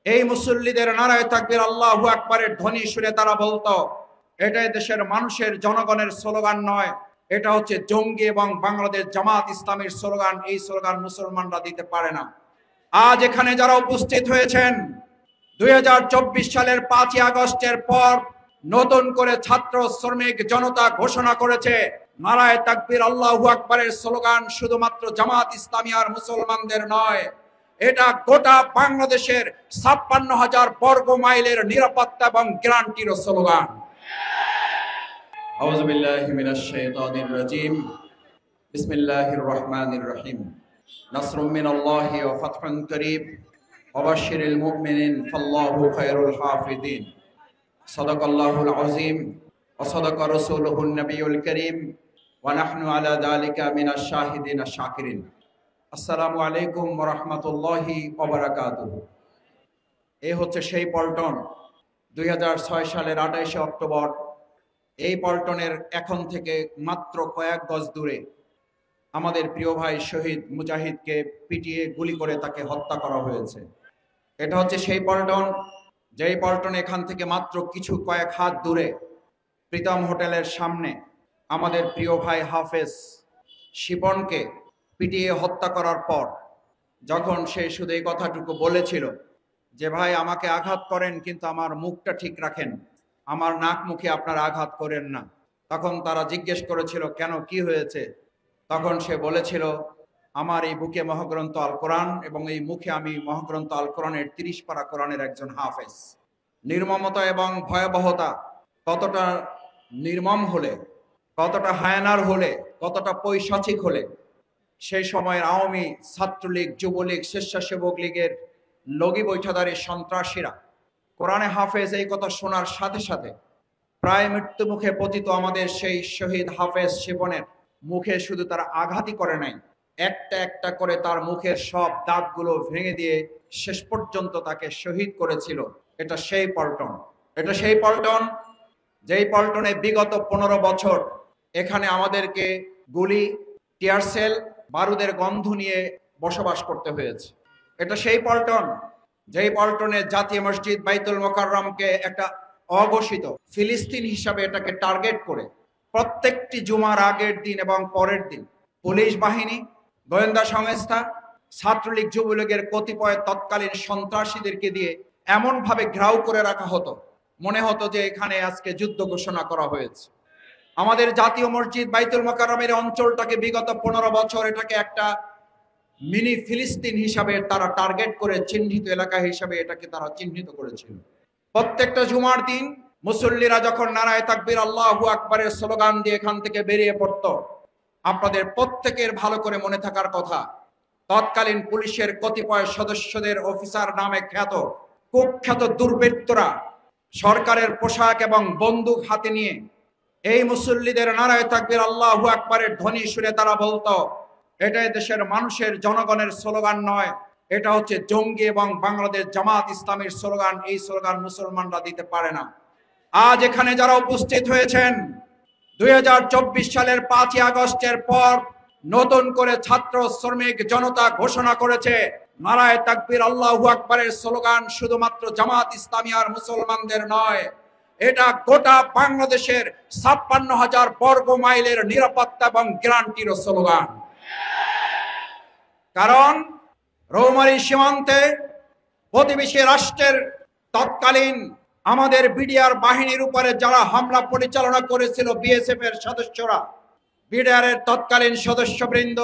এই মুসল্লিদের নারায়ে তাকবীর আল্লাহু আকবারের ধ্বনি শুনে তারা বলতো, এটাই দেশের মানুষের জনগণের স্লোগান নয়, এটা হচ্ছে জঙ্গি এবং বাংলাদেশ জামাত ইসলামের স্লোগান। এই স্লোগান মুসলমানরা দিতে পারে না। আজ এখানে যারা উপস্থিত হয়েছেন, 2024 সালের 5ই আগস্টের পর নতুন করে ছাত্র শ্রমিক জনতা ঘোষণা করেছে নারায়ে তাকবীর আল্লাহু আকবারের স্লোগান শুধুমাত্র জামাত ইসলামী আর মুসলমানদের নয়, এটা গোটা বাংলাদেশের 56,000 বর্গ মাইলের নিরাপত্তা এবং গ্যারান্টির স্লোগান। আউযু বিল্লাহি মিনাশ শাইতানির রাজীম। বিসমিল্লাহির রহমানির রহিম। নাসরুম মিনাল্লাহি ওয়া ফাতহুন করিব ওয়া বাশশিরিল মুমিনিন ফাল্লাহু খায়রুল হাফিজিন। সাদাকাল্লাহুল আযীম ওয়া সাদাকা রাসূলুহুন নবিয়ুল কারীম ওয়া নাহনু আলা যালিকা মিনাশ শাহিদিন আশ শাকিরিন। আসসালামু আলাইকুম ওয়া রাহমাতুল্লাহি ওয়া বারাকাতুহু। এই হচ্ছে সেই পল্টন। 2006 সালের 28শে অক্টোবর এই পল্টনের এখন থেকে মাত্র কয়েক গজ দূরে আমাদের প্রিয় ভাই শহীদ মুজাহিদকে পিটিয়ে গুলি করে তাকে হত্যা করা হয়েছে। এটা হচ্ছে সেই পল্টন, যেই পল্টন এখান থেকে মাত্র কিছু কয়েক হাত দূরে প্রীতম হোটেলের সামনে আমাদের প্রিয় ভাই হাফেজ শিপনকে পিটিয়ে হত্যা করার পর যখন সে শুধু এই কথাটুকু বলেছিল যে ভাই আমাকে আঘাত করেন কিন্তু আমার মুখটা ঠিক রাখেন, আমার নাক মুখে আপনারা আঘাত করেন না, তখন তারা জিজ্ঞেস করেছিল কেন, কি হয়েছে? তখন সে বলেছিল আমার এই বুকে মহাগ্রন্থ আল কোরআন এবং এই মুখে আমি মহাগ্রন্থ আল কোরআনের 30 পারা কোরআনের একজন হাফেজ। নির্মমতা এবং ভয়াবহতা কতটা নির্মম হলে, কতটা হায়ানার হলে, কতটা পৈশাচিক হলে সেই সময়ের আওয়ামী, ছাত্রলীগ, যুবলীগ, স্বেচ্ছাসেবক লীগের লগি বৈঠাধারী সন্ত্রাসীরা কোরআনে হাফেজ এই কথা শোনার সাথে সাথে প্রায় মৃত্যু মুখে পতিত আমাদের সেই শহীদ হাফেজ শিপনের মুখে শুধু তারা আঘাতই করে নাই, একটা একটা করে তার মুখের সব দাঁতগুলো ভেঙে দিয়ে শেষ পর্যন্ত তাকে শহীদ করেছিল। এটা সেই পল্টন, এটা সেই পল্টন যেই পল্টনে বিগত 15 বছর এখানে আমাদেরকে গুলি, টিয়ারসেল, বারুদের গন্ধ নিয়ে বসবাস করতে হয়েছে। এটা সেই পল্টন যেই পল্টনে জাতীয় মসজিদ বাইতুল মোকাররমকে একটা অঘোষিত ফিলিস্তিন হিসাবে এটাকে টার্গেট করে প্রত্যেকটি জুমার আগের দিন এবং পরের দিন পুলিশ বাহিনী, গোয়েন্দা সংস্থা, ছাত্রলীগ, যুবলীগের কতিপয় তৎকালীন সন্ত্রাসীদেরকে দিয়ে এমনভাবে ঘেরাও করে রাখা হতো, মনে হতো যে এখানে আজকে যুদ্ধ ঘোষণা করা হয়েছে। আমাদের জাতীয় মসজিদ বাইতুল মোকাররমের অঞ্চলটাকে বিগত 15 বছর এটাকে একটা মিনি ফিলিস্তিন হিসাবে তারা টার্গেট করে চিহ্নিত এলাকা হিসাবে এটাকে তারা চিহ্নিত করেছিল। প্রত্যেকটা জুমার দিন মুসল্লিরা যখন নারায়ে তাকবীর আল্লাহু আকবারের স্লোগান দিয়ে এখান থেকে বেরিয়ে পড়তো, আপনাদের প্রত্যেকের ভালো করে মনে থাকার কথা, তৎকালীন পুলিশের কতিপয় সদস্যদের অফিসার নামে খ্যাত কুখ্যাত দুর্বৃত্তরা সরকারের পোশাক এবং বন্দুক হাতে নিয়ে এই মুসল্লিদের নারায়ে তাকবীর আল্লাহু আকবারের ধ্বনি শুনে তারা বলতো, এটাই দেশের মানুষের জনগণের স্লোগান নয়, এটা হচ্ছে জঙ্গি এবং বাংলাদেশ জামাত ইসলামের স্লোগান। এই স্লোগান মুসলমানরা দিতে পারে না। আজ এখানে যারা উপস্থিত হয়েছেন, 2024 সালের 5ই আগস্টের পর নতুন করে ছাত্র শ্রমিক জনতা ঘোষণা করেছে নারায়ে তাকবীর আল্লাহু আকবারের স্লোগান শুধুমাত্র জামাত ইসলামী আর মুসলমানদের নয়, এটা গোটা বাংলাদেশের 56,000 বর্গ মাইলের নিরাপত্তা এবং গ্যারান্টির স্লোগান। কারণ রৌমারী সীমান্তে প্রতিবেশী রাষ্ট্রের তৎকালীন আমাদের বিডিআর বাহিনীর উপরে যারা হামলা পরিচালনা করেছিল, বিএসএফ এর সদস্যরা, বিডিআর এর তৎকালীন সদস্যবৃন্দ,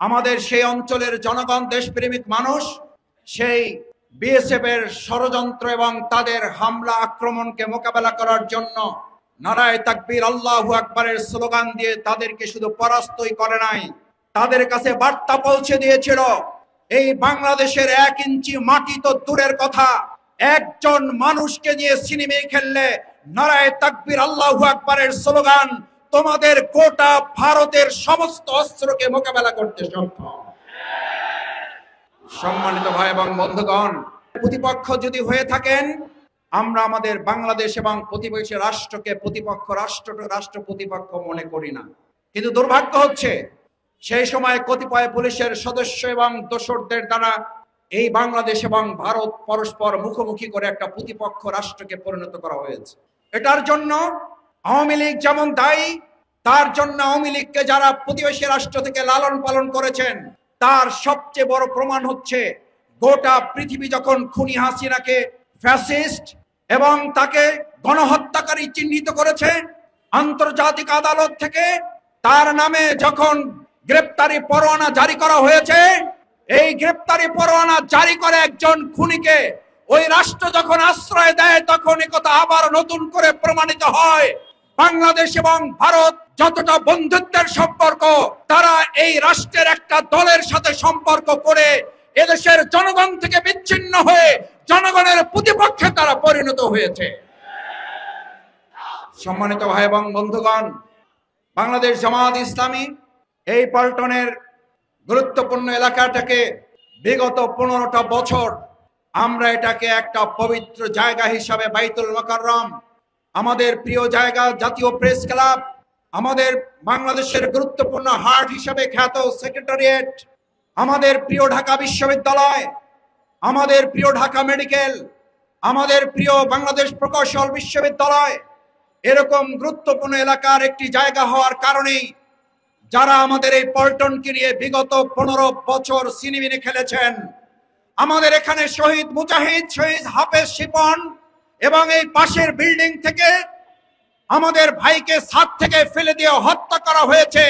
আমাদের সেই অঞ্চলের জনগণ, দেশপ্রেমিক মানুষ সেই বিএসএফ এর ষড়যন্ত্র এবং তাদের হামলা আক্রমণকে মোকাবেলা করার জন্য নারায়ে তাকবীর আল্লাহু আকবারের স্লোগান দিয়ে তাদেরকে শুধু পরাস্তই করে নাই, তাদের কাছে বার্তা পৌঁছে দিয়েছিল এই বাংলাদেশের 1 ইঞ্চি মাটি তো দূরের কথা, একজন মানুষকে নিয়ে সিনেমা খেললে নারায়ে তাকবীর আল্লাহু আকবারের স্লোগান তোমাদের গোটা ভারতের সমস্ত অস্ত্রকে মোকাবেলা করতে সক্ষম। সম্মানিত ভাই এবং বন্ধুগণ, প্রতিপক্ষ যদি হয়ে থাকেন, আমরা আমাদের বাংলাদেশ এবং প্রতিবেশী রাষ্ট্রকে প্রতিপক্ষ রাষ্ট্র প্রতিপক্ষ মনে করি না। কিন্তু দুর্ভাগ্য হচ্ছে সেই সময় কতিপয় পুলিশের সদস্য এবং দোসরদের দ্বারা এই বাংলাদেশ এবং ভারত পরস্পর মুখোমুখি করে একটা প্রতিপক্ষ রাষ্ট্রকে পরিণত করা হয়েছে। এটার জন্য আওয়ামী লীগ যেমন দায়ী, তার জন্য আওয়ামী লীগকে যারা প্রতিবেশী রাষ্ট্র থেকে লালন পালন করেছেন তার সবচেয়ে বড় প্রমাণ হচ্ছে গোটা পৃথিবী যখন খুনি হাসিনাকে ফ্যাসিস্ট এবং তাকে গণহত্যাকারী চিহ্নিত করেছে, আন্তর্জাতিক আদালত থেকে তার নামে যখন গ্রেপ্তারি পরোয়ানা জারি করা হয়েছে, এই গ্রেপ্তারি পরোয়ানা জারি করে একজন খুনিকে ওই রাষ্ট্র যখন আশ্রয় দেয় তখন একথা আবার নতুন করে প্রমাণিত হয় বাংলাদেশ এবং ভারত যতটা বন্ধুত্বের সম্পর্ক, তারা এই রাষ্ট্রের একটা দলের সাথে সম্পর্ক করে এদেশের জনগণ থেকে বিচ্ছিন্ন হয়ে জনগণের প্রতিপক্ষে তারা পরিণত হয়েছে। সম্মানিত ভাই এবং বন্ধুগণ, বাংলাদেশ জামাত ইসলামী এই পল্টনের গুরুত্বপূর্ণ এলাকাটাকে বিগত 15টা বছর আমরা এটাকে একটা পবিত্র জায়গা হিসাবে বাইতুল মোকাররম, আমাদের প্রিয় জায়গা জাতীয় প্রেস ক্লাব, আমাদের বাংলাদেশের গুরুত্বপূর্ণ হাট হিসাবে খ্যাত সেক্রেটারিয়েট, আমাদের প্রিয় ঢাকা বিশ্ববিদ্যালয়, আমাদের প্রিয় ঢাকা মেডিকেল, আমাদের প্রিয় বাংলাদেশ প্রকৌশল বিশ্ববিদ্যালয়, এরকম গুরুত্বপূর্ণ এলাকার একটি জায়গা হওয়ার কারণেই যারা আমাদের এই পল্টনকে নিয়ে বিগত 15 বছর সিনেমিনে খেলেছেন, আমাদের এখানে শহীদ মুজাহিদ, শহীদ হাফেজ শিপন এবং এই পাশের বিল্ডিং থেকে আমাদের ভাইকে ছাদ থেকে ফেলে দিয়ে হত্যা করা হয়েছে,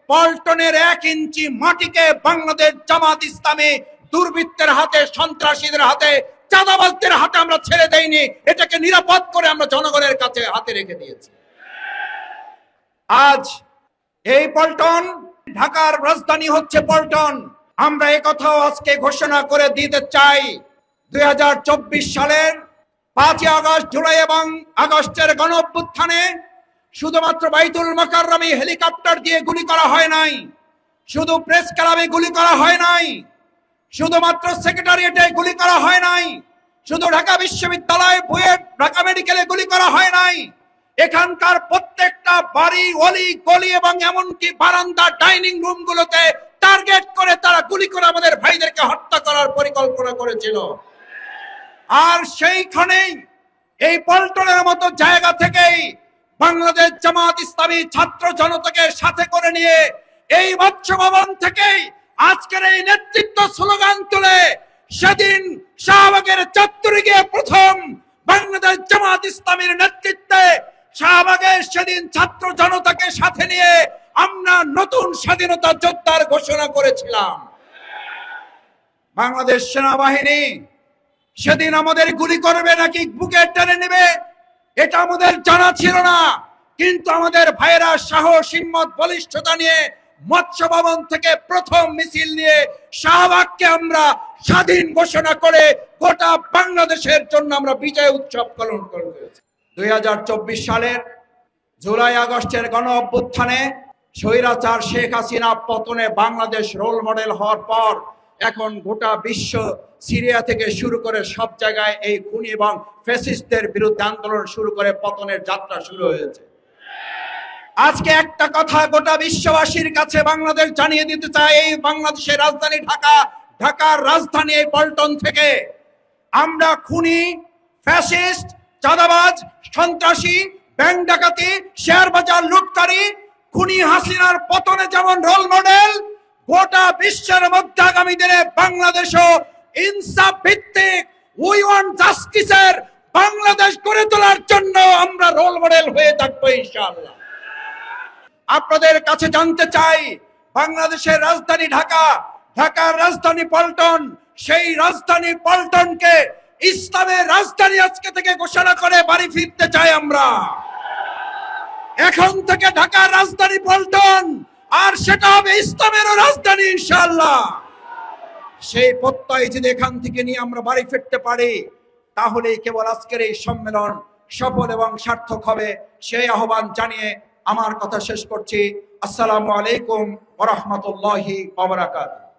পল্টনের 1 ইঞ্চি মাটিকে বাংলাদেশ জামাত ইসলামী দুর্বৃত্তের হাতে, সন্ত্রাসীদের হাতে, চাঁদাবাজদের হাতে আমরা ছেড়ে দেইনি। এটাকে নিরাপদ করে আমরা জনগণের কাছে হাতে রেখে দিয়েছি। আজ এই পল্টন, ঢাকার রাজধানী হচ্ছে পল্টন। আমরা এই কথাও আজকে ঘোষণা করে দিতে চাই, 2024 সালের 5ই আগস্ট, জুলাই এবং আগস্টের গণঅভ্যুত্থানে শুধুমাত্র বাইতুল মোকাররমে হেলিকপ্টার দিয়ে গুলি করা হয় নাই, শুধু প্রেস ক্লাবে গুলি করা হয় নাই, শুধুমাত্র সেক্রেটারিয়েটে গুলি করা হয় নাই, শুধু ঢাকা বিশ্ববিদ্যালয়, বুয়েট, ঢাকা মেডিকেলে গুলি করা হয় নাই, এখানকার প্রত্যেকটা বাড়ি, অলি গলি এবং এমনকি বারান্দা, ডাইনিং রুম গুলোতে টার্গেট করে তারা গুলি করে আমাদের ভাইদেরকে হত্যা করার পরিকল্পনা করেছিল। আর সেইখানেই এই পল্টনের মতো জায়গা থেকেই বাংলাদেশ জামাত ইসলামী ছাত্র জনতাকে সাথে করে নিয়ে এই মৎস্য ভবন থেকেই আজকের এই নেতৃত্ব স্লোগান তুলে সেদিন শাহবাগের চত্বরে গিয়ে প্রথম বাংলাদেশ জামাত ইসলামীর নেতৃত্বে শাহবাগে সেদিন ছাত্র জনতাকে সাথে নিয়ে আমরা নতুন স্বাধীনতা যোদ্ধার ঘোষণা করেছিলাম। বাংলাদেশ সেনাবাহিনী সেদিন আমাদের গুলি করবে নাকি বুকে টেনে নেবে এটা আমাদের জানা ছিল না, কিন্তু আমাদের ভাইয়েরা সাহস, হিম্মত, বলিষ্ঠতা নিয়ে মৎস্য ভবন থেকে প্রথম মিছিল নিয়ে শাহবাগকে আমরা স্বাধীন ঘোষণা করে গোটা বাংলাদেশের জন্য আমরা বিজয় উৎসব পালন করেছি। 2024 সালের জুলাই আগস্টের গণ অভ্যুত্থানে স্বৈরাচার শেখ হাসিনা পতনে বাংলাদেশ রোল মডেল হওয়ার পর এখন গোটা বিশ্ব, সিরিয়া থেকে শুরু করে সব জায়গায় এই খুনি এবং ফ্যাসিস্টদের বিরুদ্ধে আন্দোলন শুরু করে পতনের যাত্রা শুরু হয়েছে। আজকে একটা কথা গোটা বিশ্ববাসীর কাছে বাংলাদেশ জানিয়ে দিতে চাই, এই বাংলাদেশের রাজধানী ঢাকা, ঢাকার রাজধানী এই পল্টন থেকে আমরা খুনি, ফ্যাসিস্ট, চাঁদাবাজ, সন্ত্রাসী, ব্যাংক ডাকাতি, শেয়ার বাজার লুটকারী খুনি হাসিনার পতনে যেমন রোল মডেল, গোটা বিশ্বের মধ্যে আগামী দিনে বাংলাদেশও ইনসাফ ভিত্তিক, উই ওয়ান্ট জাস্টিসের বাংলাদেশ গড়ে তোলার জন্য আমরা রোল মডেল হয়ে থাকবো ইনশাআল্লাহ। আপনাদের কাছে জানতে চাই, বাংলাদেশের রাজধানী ঢাকা, ঢাকার রাজধানী পল্টন, সেই রাজধানী পল্টনকে ইসলামের রাজধানী আজকে থেকে ঘোষণা করে বাড়ি ফিরতে চাই আমরা। এখন থেকে ঢাকার রাজধানী পল্টন, আর সেটা হবে ইসলামেরও রাজধানী ইনশাআল্লাহ। সেই প্রত্যয় যদি এখান থেকে নিয়ে আমরা বাড়ি ফিরতে পারি, তাহলেই কেবল আজকের এই সম্মেলন সফল এবং সার্থক হবে। সেই আহ্বান জানিয়ে আমার কথা শেষ করছি। আসসালামু আলাইকুম ওয়া রাহমাতুল্লাহি ওয়া বারাকাতুহু।